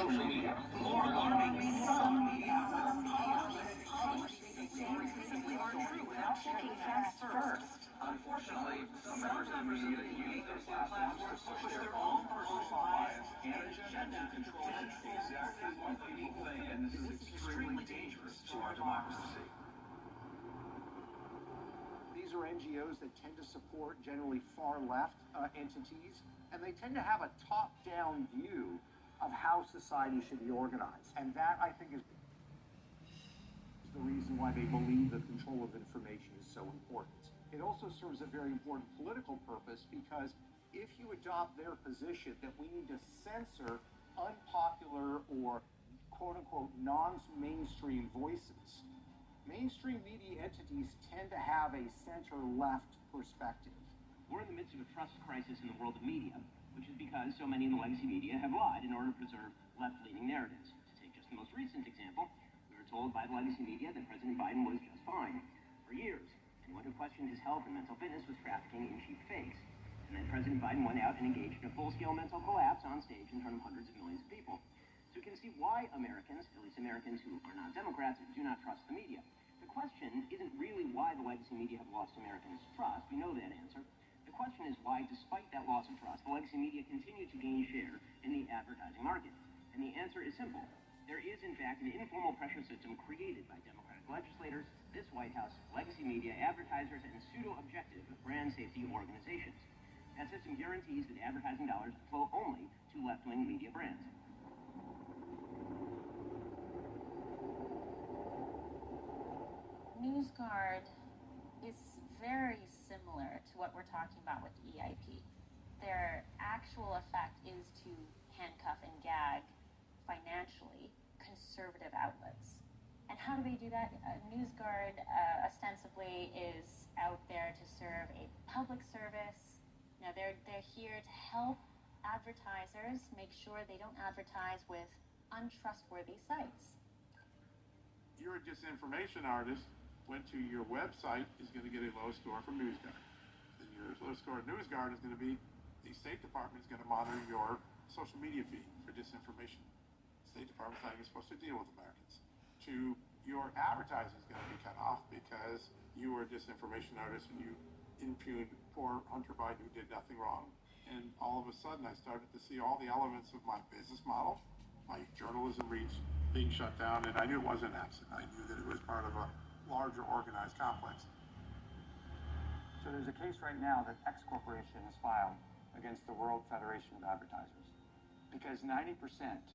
social media. More alarming, some media. Simply aren't true without checking facts first. Unfortunately, some members of the media use their platforms to push their own personal bias and agenda to control exactly what people think, and this is extremely dangerous to our democracy. These are NGOs that tend to support generally far-left entities, and they tend to have a top-down view of how society should be organized. And that, I think, is the reason why they believe the control of information is so important. It also serves a very important political purpose, because if you adopt their position that we need to censor unpopular or quote-unquote non-mainstream voices, mainstream media entities tend to have a center-left perspective. We're in the midst of a trust crisis in the world of media, which is because so many in the legacy media have lied in order to preserve left-leaning narratives. To take just the most recent example, we were told by the legacy media that President Biden was just fine. For years, anyone who questioned his health and mental fitness was trafficking in cheap fakes. And then President Biden went out and engaged in a full-scale mental collapse on stage in front of hundreds of millions of people. So we can see why Americans, at least Americans who are not Democrats, do not trust the media. The question isn't really why the legacy media have lost Americans' trust. We know that answer. The question is why, despite that loss of trust, the legacy media continue to gain share in the advertising market. And the answer is simple. There is, in fact, an informal pressure system created by Democratic legislators, this White House, legacy media, advertisers, and pseudo-objective brand safety organizations. That system guarantees that advertising dollars flow only to left-wing media brands. NewsGuard is very similar to what we're talking about with EIP. Their actual effect is to handcuff and gag financially conservative outlets. And how do they do that? NewsGuard ostensibly is out there to serve a public service. Now they're here to help advertisers make sure they don't advertise with untrustworthy sites. You're a disinformation artist. Went to your website is going to get a low score from NewsGuard. And your low score at NewsGuard is going to be the State Department is going to monitor your social media feed for disinformation. The State Department's not even supposed to deal with Americans. To your advertising is going to be cut off because you were a disinformation artist and you impugned poor Hunter Biden who did nothing wrong. And all of a sudden I started to see all the elements of my business model, my journalism reach being shut down, and I knew it wasn't an accident. I knew that it was part of a larger organized complex. So there's a case right now that X Corporation has filed against the World Federation of Advertisers because 90%